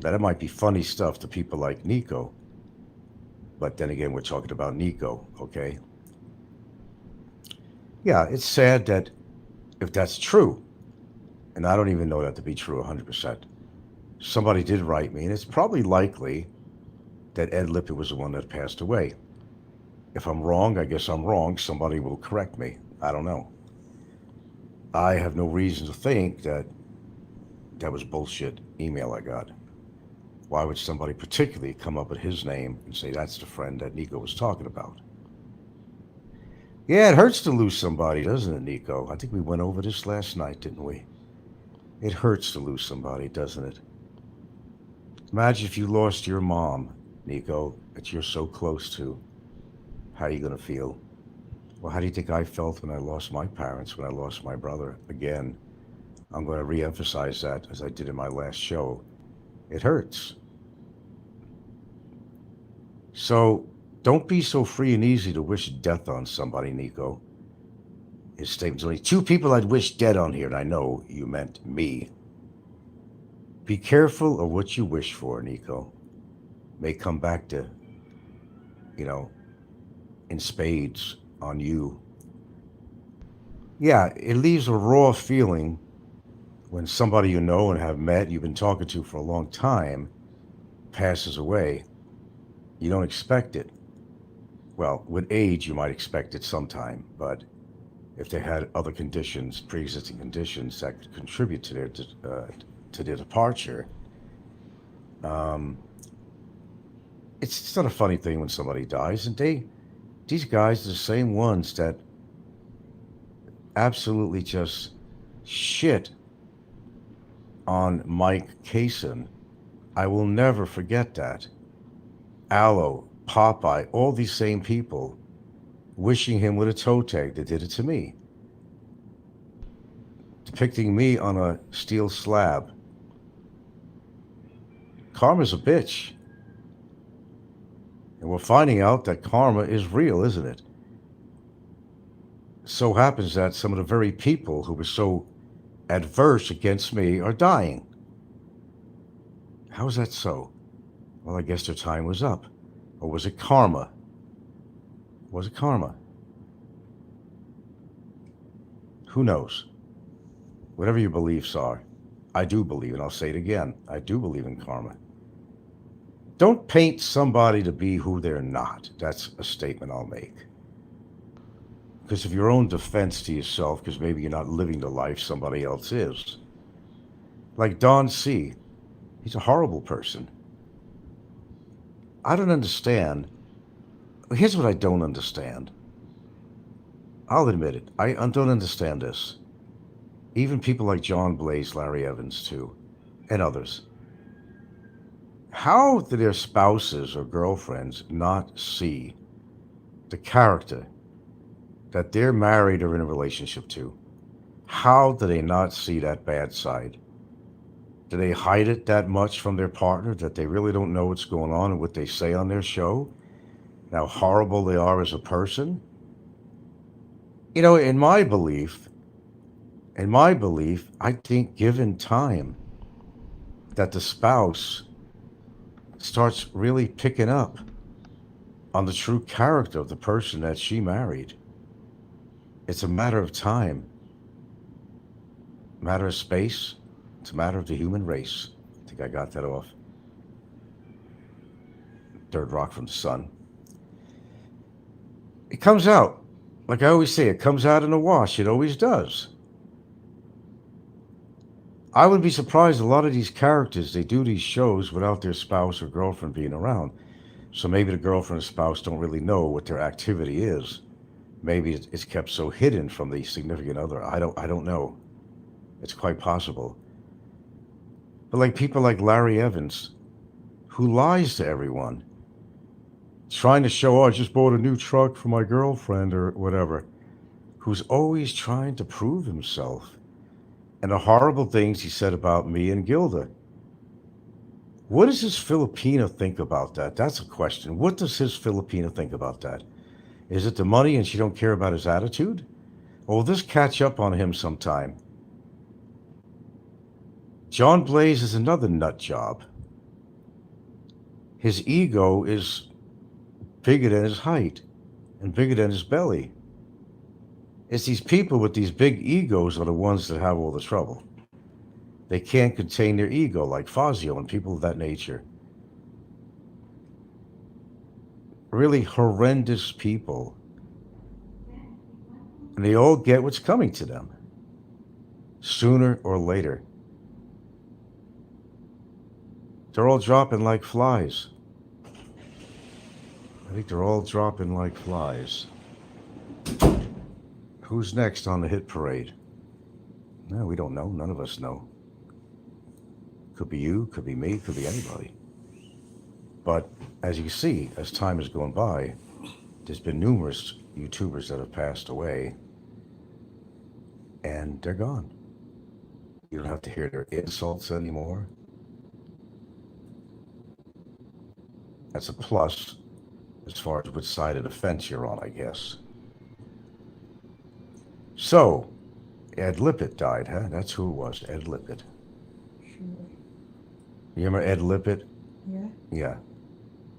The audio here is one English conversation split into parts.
Now, that might be funny stuff to people like Nico, but then again, we're talking about Nico, okay? Yeah, it's sad that if that's true, and I don't even know that to be true 100%, somebody did write me, and it's probably likely that Ed Lippert was the one that passed away. If I'm wrong, I guess I'm wrong. Somebody will correct me. I don't know. I have no reason to think that that was bullshit email I got. Why would somebody particularly come up with his name and say that's the friend that Nico was talking about? Yeah, it hurts to lose somebody, doesn't it, Nico? I think we went over this last night, didn't we? It hurts to lose somebody, doesn't it? Imagine if you lost your mom, Nico, that you're so close to. How are you going to feel? Well, how do you think I felt when I lost my parents, when I lost my brother? Again, I'm going to re-emphasize that as I did in my last show. It hurts. So don't be so free and easy to wish death on somebody, Nico. His statement's only two people I'd wish dead on here, and I know you meant me. Be careful of what you wish for, Nico. May come back to, you know, in spades on you. Yeah, it leaves a raw feeling when somebody you know and have met, you've been talking to for a long time, passes away. You don't expect it. Well, with age, you might expect it sometime, but if they had other conditions, pre-existing conditions that could contribute to their departure, um, it's not a funny thing when somebody dies, and these guys are the same ones that absolutely just shit on Mike Kaysen. I will never forget that. Allo, Popeye, all these same people wishing him with a toe tag that did it to me, depicting me on a steel slab. Karma's a bitch. And we're finding out that karma is real, isn't it? So happens that some of the very people who were so adverse against me are dying. How is that so? Well, I guess their time was up. Or was it karma? Was it karma? Who knows? Whatever your beliefs are, I do believe, and I'll say it again, I do believe in karma. Don't paint somebody to be who they're not. That's a statement I'll make. Because of your own defense to yourself, because maybe you're not living the life somebody else is. Like Don C., he's a horrible person. I don't understand. Here's what I don't understand. I'll admit it. I don't understand this. Even people like John Blaze, Larry Evans, too, and others. How do their spouses or girlfriends not see the character that they're married or in a relationship to? How do they not see that bad side? Do they hide it that much from their partner that they really don't know what's going on and what they say on their show? And how horrible they are as a person? You know, in my belief, I think given time that the spouse starts really picking up on the true character of the person that she married. It's a matter of time, a matter of space, it's a matter of the human race. I think I got that off Third Rock from the Sun. It comes out, like I always say, it comes out in a wash. It always does. I would be surprised a lot of these characters, they do these shows without their spouse or girlfriend being around. So maybe the girlfriend or spouse don't really know what their activity is. Maybe it's kept so hidden from the significant other. I don't know. It's quite possible. But like people like Larry Evans, who lies to everyone, trying to show, oh, I just bought a new truck for my girlfriend or whatever, who's always trying to prove himself. And the horrible things he said about me and Gilda. What does his Filipina think about that? That's a question. What does his Filipina think about that? Is it the money and she don't care about his attitude? Or will this catch up on him sometime? John Blaze is another nut job. His ego is bigger than his height and bigger than his belly. It's these people with these big egos are the ones that have all the trouble. They can't contain their ego, like Fazio and people of that nature. Really horrendous people. And they all get what's coming to them sooner or later. They're all dropping like flies. I think they're all dropping like flies. Who's next on the hit parade? No, we don't know. None of us know. Could be you, could be me, could be anybody. But as you see, as time has gone by, there's been numerous YouTubers that have passed away, and they're gone. You don't have to hear their insults anymore. That's a plus as far as which side of the fence you're on, I guess. So, Ed Lippitt died, huh? That's who it was, Ed Lippitt. Sure. You remember Ed Lippitt? Yeah. Yeah.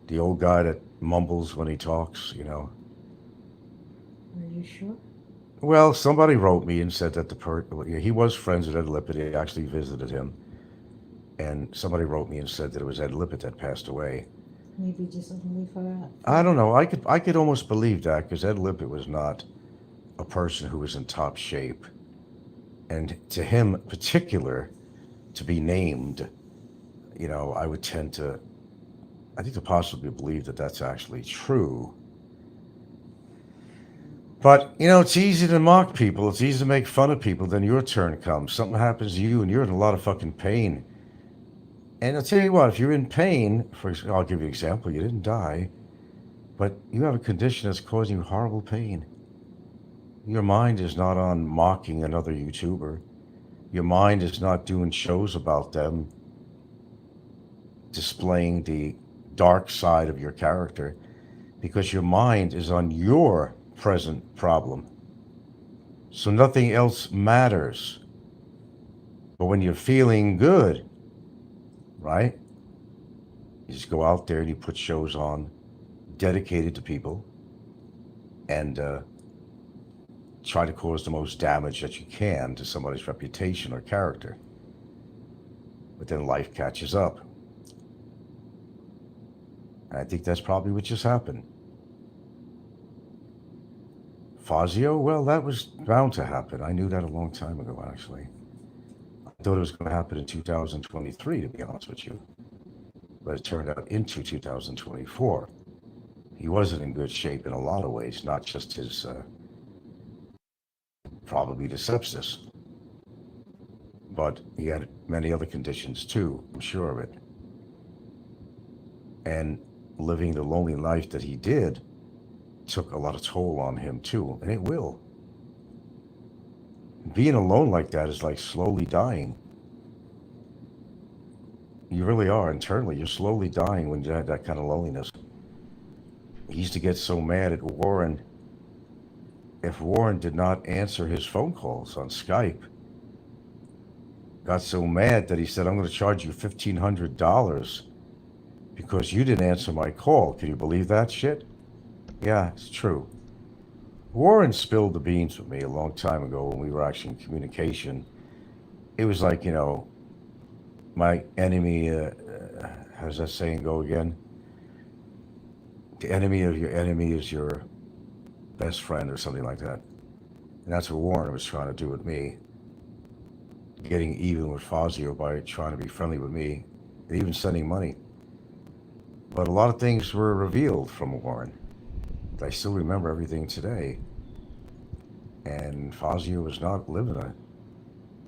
The old guy that mumbles when he talks, you know. Are you sure? Well, somebody wrote me and said that he was friends with Ed Lippitt. He actually visited him. And somebody wrote me and said that it was Ed Lippitt that passed away. Maybe just suddenly forgot. I don't know. I could almost believe that because Ed Lippitt was not a person who was in top shape. And to him particular, to be named, you know, I would tend to, I think to possibly believe that that's actually true. But, you know, it's easy to mock people. It's easy to make fun of people. Then your turn comes. Something happens to you and you're in a lot of fucking pain. And I'll tell you what, if you're in pain, I'll give you an example. You didn't die, but you have a condition that's causing you horrible pain. Your mind is not on mocking another YouTuber. Your mind is not doing shows about them, displaying the dark side of your character, because your mind is on your present problem. So nothing else matters. But when you're feeling good, right? You just go out there and you put shows on dedicated to people and try to cause the most damage that you can to somebody's reputation or character. But then life catches up. And I think that's probably what just happened. Fazio, well, that was bound to happen. I knew that a long time ago, actually. I thought it was going to happen in 2023, to be honest with you. But it turned out into 2024. He wasn't in good shape in a lot of ways, not just his, probably the sepsis. But he had many other conditions too, I'm sure of it. And living the lonely life that he did took a lot of toll on him too, and it will. Being alone like that is like slowly dying. You really are internally. You're slowly dying when you have that kind of loneliness. He used to get so mad at Warren. If Warren did not answer his phone calls on Skype, got so mad that he said, I'm going to charge you $1,500 because you didn't answer my call. Can you believe that shit? Yeah, it's true. Warren spilled the beans with me a long time ago when we were actually in communication. It was like, you know, my enemy, how does that saying go again? The enemy of your enemy is your best friend or something like that. And that's what Warren was trying to do with me. Getting even with Fazio by trying to be friendly with me and even sending money. But a lot of things were revealed from Warren. I still remember everything today. And Fazio was not living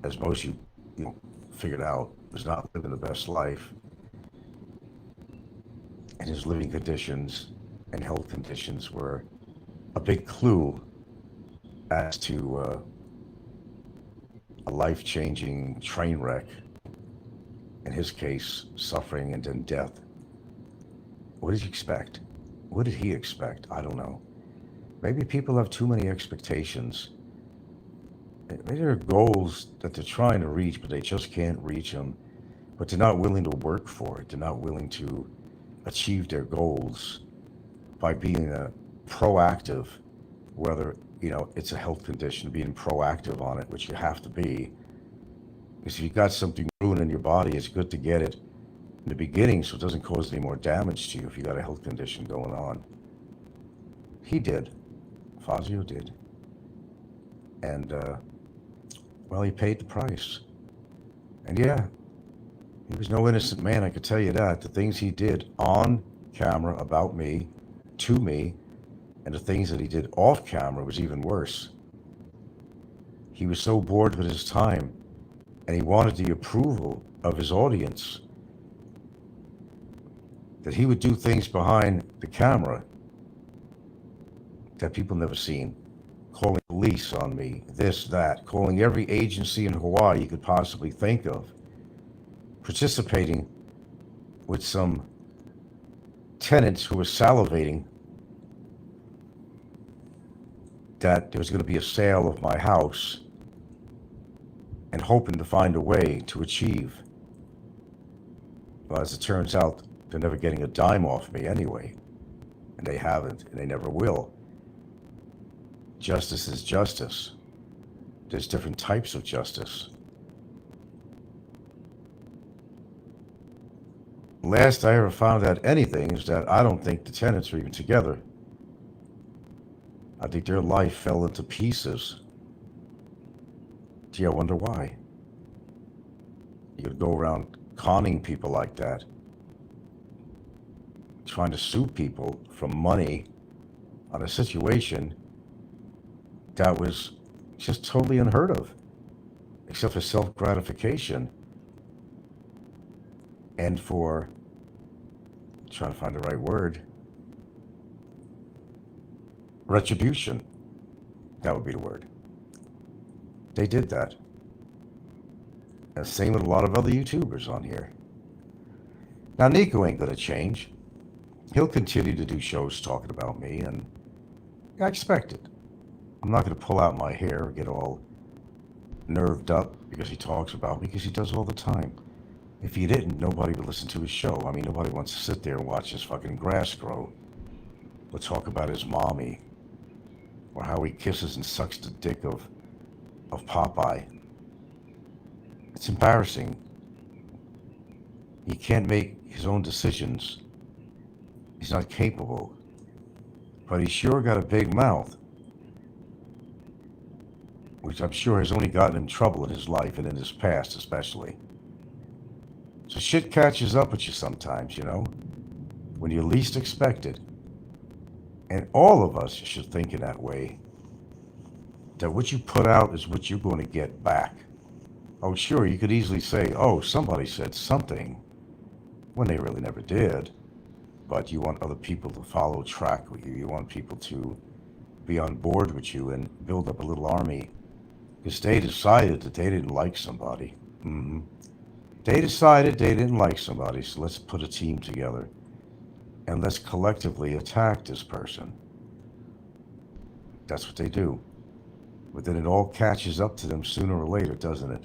as most you figured out, was not living the best life. And his living conditions and health conditions were a big clue as to a life-changing train wreck. In his case, suffering and then death. What did you expect? What did he expect? I don't know. Maybe people have too many expectations. Maybe there are goals that they're trying to reach, but they just can't reach them. But they're not willing to work for it. They're not willing to achieve their goals by being proactive, whether, it's a health condition, being proactive on it, which you have to be. Because if you've got something brewing in your body, it's good to get it in the beginning so it doesn't cause any more damage to you if you got a health condition going on. He did. Fazio did. And, well, he paid the price. And yeah, he was no innocent man, I could tell you that. The things he did on camera about me, to me, and the things that he did off camera was even worse. He was so bored with his time, and he wanted the approval of his audience, that he would do things behind the camera that people never seen. Calling police on me, this, that, calling every agency in Hawaii you could possibly think of, participating with some tenants who were salivating that there was going to be a sale of my house and hoping to find a way to achieve. Well, as it turns out, they're never getting a dime off me anyway, and they haven't, and they never will. Justice is justice. There's different types of justice. Last I ever found out anything is that I don't think the tenants are even together. I think their life fell into pieces. Gee, I wonder why. You could go around conning people like that, trying to sue people for money on a situation that was just totally unheard of, except for self-gratification and for, trying to find the right word, retribution. That would be the word. They did that. And same with a lot of other YouTubers on here. Now, Nico ain't gonna change. He'll continue to do shows talking about me, and I expect it. I'm not gonna pull out my hair or get all nerved up because he talks about me, because he does all the time. If he didn't, nobody would listen to his show. I mean, nobody wants to sit there and watch his fucking grass grow, or talk about his mommy, or how he kisses and sucks the dick of Popeye. It's embarrassing. He can't make his own decisions. He's not capable. But he's sure got a big mouth, which I'm sure has only gotten him trouble in his life and in his past especially. So shit catches up with you sometimes, when you least expect it. And all of us should think in that way, that what you put out is what you're going to get back. Oh, sure, you could easily say, oh, somebody said something, when they really never did. But you want other people to follow track with you. You want people to be on board with you and build up a little army. Because they decided that they didn't like somebody. They decided they didn't like somebody, so let's put a team together. And let's collectively attack this person. That's what they do. But then it all catches up to them sooner or later, doesn't it?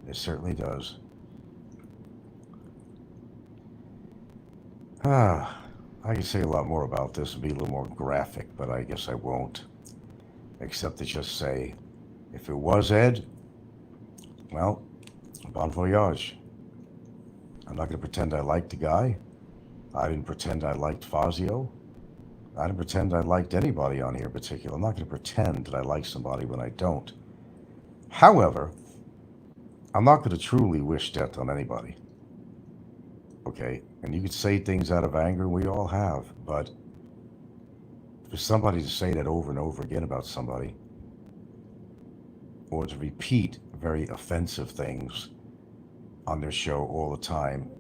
It certainly does. I could say a lot more about this and be a little more graphic, but I guess I won't. Except to just say, if it was Ed, well, bon voyage. I'm not going to pretend I liked the guy. I didn't pretend I liked Fazio. I didn't pretend I liked anybody on here in particular. I'm not going to pretend that I like somebody when I don't. However, I'm not going to truly wish death on anybody. Okay? And you could say things out of anger, and we all have, but for somebody to say that over and over again about somebody, or to repeat very offensive things on their show all the time,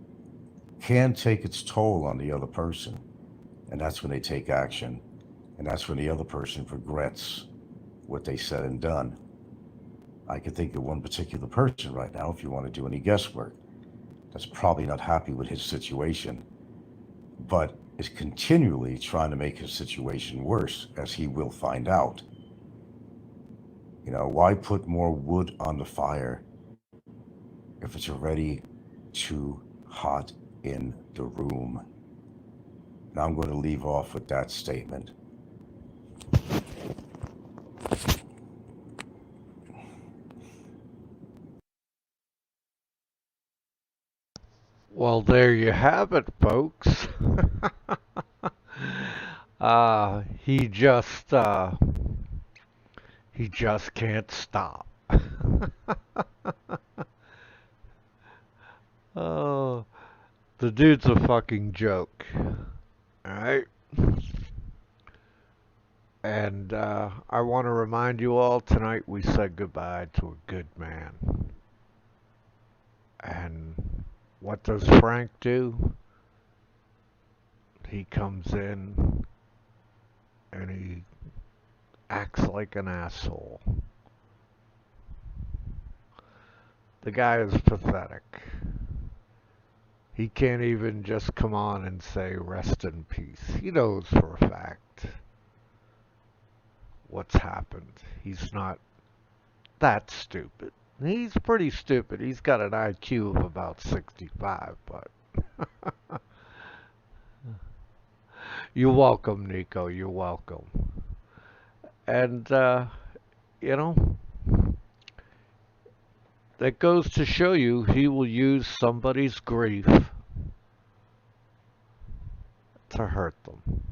can take its toll on the other person. And that's when they take action. And that's when the other person regrets what they said and done. I can think of one particular person right now, if you want to do any guesswork, that's probably not happy with his situation, but is continually trying to make his situation worse, as he will find out. Why put more wood on the fire if it's already too hot in the room? Now I'm going to leave off with that statement. Well, there you have it, folks. He just he just can't stop. Oh, the dude's a fucking joke. Alright? And I want to remind you all tonight we said goodbye to a good man. And what does Frank do? He comes in and he acts like an asshole. The guy is pathetic. He can't even just come on and say rest in peace. He knows for a fact what's happened. He's not that stupid. He's pretty stupid. He's got an IQ of about 65, but you're welcome, Nico. You're welcome. And, you know, that goes to show you he will use somebody's grief to hurt them.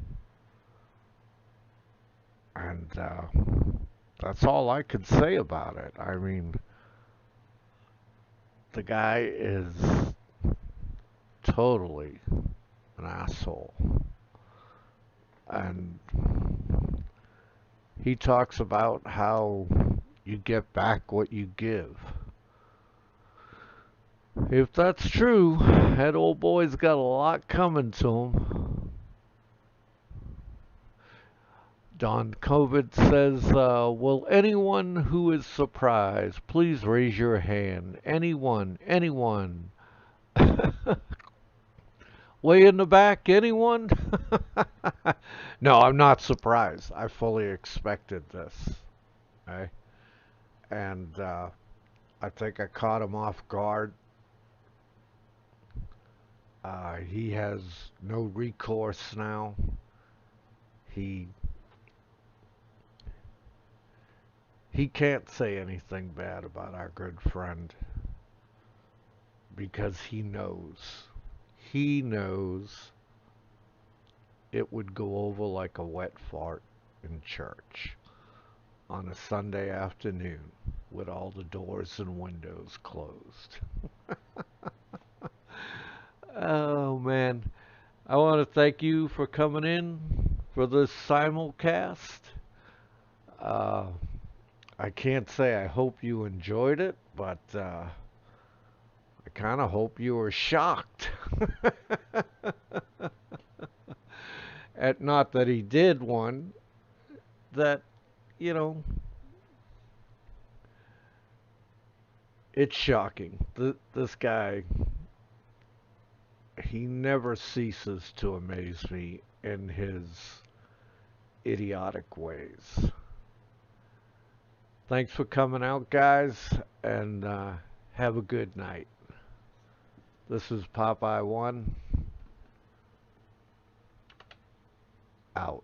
And that's all I could say about it. I mean, the guy is totally an asshole. And he talks about how you get back what you give. If that's true, that old boy's got a lot coming to him. Don COVID says, will anyone who is surprised, please raise your hand. Anyone, anyone. Way in the back, anyone? No, I'm not surprised. I fully expected this. Okay? And I think I caught him off guard. He has no recourse now. He can't say anything bad about our good friend because he knows. He knows it would go over like a wet fart in church on a Sunday afternoon with all the doors and windows closed. Oh man, I want to thank you for coming in for this simulcast. Uh, I can't say I hope you enjoyed it, but I kind of hope you were shocked. At not that he did one, that, you know, it's shocking. This guy, he never ceases to amaze me in his idiotic ways. Thanks for coming out, guys, and have a good night. This is Popeye1, out.